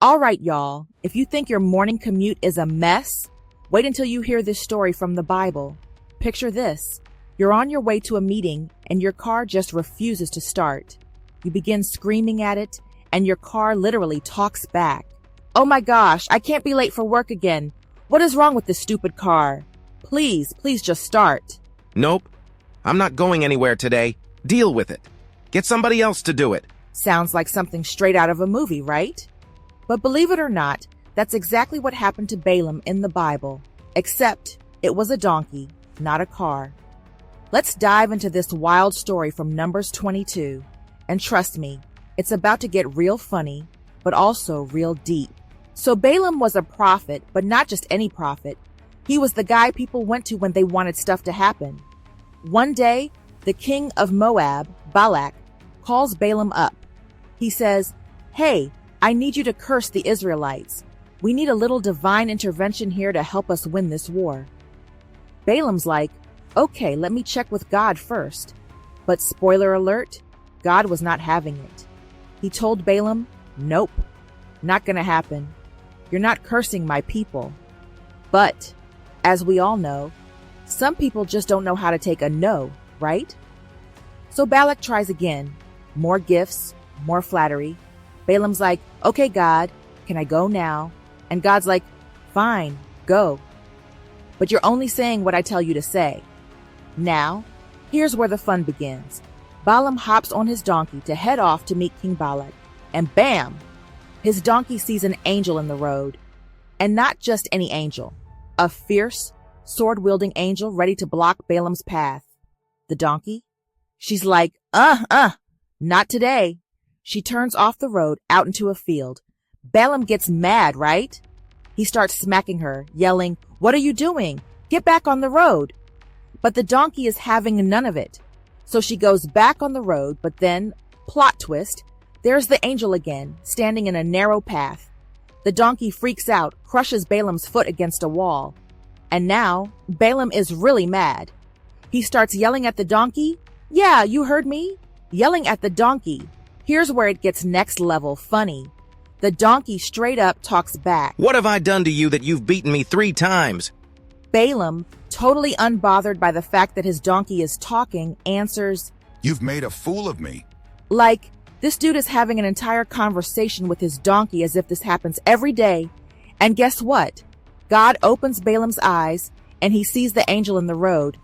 All right, y'all, if you think your morning commute is a mess, wait until you hear this story from the Bible. Picture this. You're on your way to a meeting and your car just refuses to start. You begin screaming at it and your car literally talks back. Oh my gosh, I can't be late for work again. What is wrong with this stupid car? Please just start. Nope. I'm not going anywhere today. Deal with it. Get somebody else to do it. Sounds like something straight out of a movie, right? But believe it or not, that's exactly what happened to Balaam in the Bible, except it was a donkey, not a car. Let's dive into this wild story from Numbers 22, and trust me, it's about to get real funny, but also real deep. So Balaam was a prophet, but not just any prophet. He was the guy people went to when they wanted stuff to happen. One day, the king of Moab, Balak, calls Balaam up. He says, "Hey, I need you to curse the Israelites. We need a little divine intervention here to help us win this war." Balaam's like, "Okay, let me check with God first." But spoiler alert, God was not having it. He told Balaam, "Nope, not gonna happen. You're not cursing my people." But, as we all know, some people just don't know how to take a no, right? So Balak tries again. More gifts, more flattery. Balaam's like, "Okay, God, can I go now?" And God's like, "Fine, go. But you're only saying what I tell you to say." Now, here's where the fun begins. Balaam hops on his donkey to head off to meet King Balak. And bam! His donkey sees an angel in the road. And not just any angel. A fierce, sword-wielding angel ready to block Balaam's path. The donkey? She's like, not today. She turns off the road out into a field. Balaam gets mad, right? He starts smacking her, yelling, "What are you doing? Get back on the road." But the donkey is having none of it. So she goes back on the road, but then, plot twist, there's the angel again, standing in a narrow path. The donkey freaks out, crushes Balaam's foot against a wall. And now, Balaam is really mad. He starts yelling at the donkey. Yeah, you heard me. Yelling at the donkey. Here's where it gets next level funny. The donkey straight up talks back. "What have I done to you that you've beaten me 3 times? Balaam, totally unbothered by the fact that his donkey is talking, answers, "You've made a fool of me." Like, this dude is having an entire conversation with his donkey as if this happens every day. And guess what? God opens Balaam's eyes and he sees the angel in the road.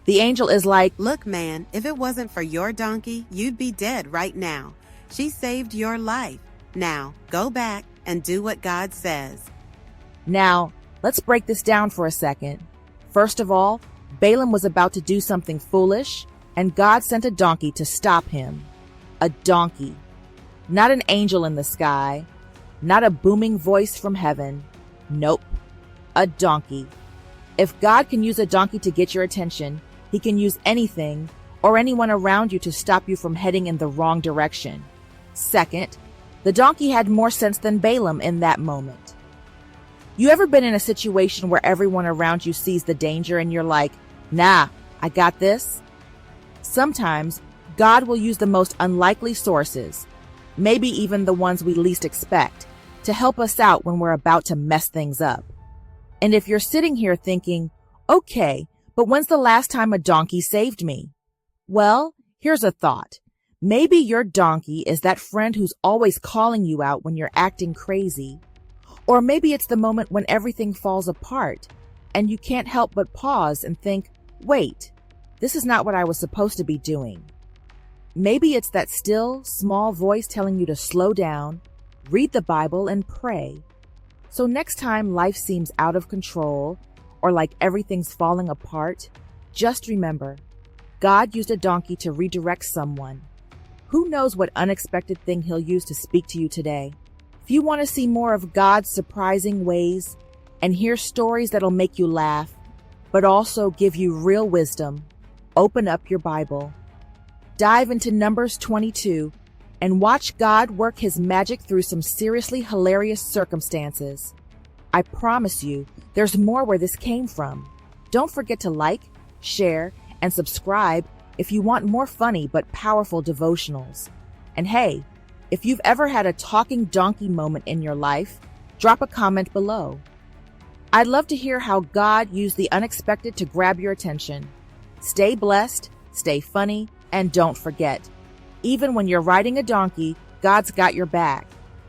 The angel is like, "Look, man, if it wasn't for your donkey, you'd be dead right now. She saved your life. Now, go back and do what God says." Now, let's break this down for a second. First of all, Balaam was about to do something foolish, and God sent a donkey to stop him. A donkey. Not an angel in the sky. Not a booming voice from heaven. Nope. A donkey. If God can use a donkey to get your attention, he can use anything or anyone around you to stop you from heading in the wrong direction. Second, the donkey had more sense than Balaam in that moment. You ever been in a situation where everyone around you sees the danger and you're like, "Nah, I got this"? Sometimes God will use the most unlikely sources, maybe even the ones we least expect, to help us out when we're about to mess things up. And if you're sitting here thinking, "Okay, but when's the last time a donkey saved me?" Well, here's a thought. Maybe your donkey is that friend who's always calling you out when you're acting crazy. Or maybe it's the moment when everything falls apart and you can't help but pause and think, "Wait, this is not what I was supposed to be doing." Maybe it's that still, small voice telling you to slow down, read the Bible, and pray. So next time life seems out of control or like everything's falling apart, just remember, God used a donkey to redirect someone. Who knows what unexpected thing he'll use to speak to you today? If you want to see more of God's surprising ways and hear stories that'll make you laugh, but also give you real wisdom, open up your Bible. Dive into Numbers 22 and watch God work his magic through some seriously hilarious circumstances. I promise you, there's more where this came from. Don't forget to like, share, and subscribe if you want more funny but powerful devotionals. And hey, If you've ever had a talking donkey moment in your life, drop a comment below. I'd love to hear how God used the unexpected to grab your attention. Stay blessed, stay funny, and don't forget, even when you're riding a donkey, God's got your back.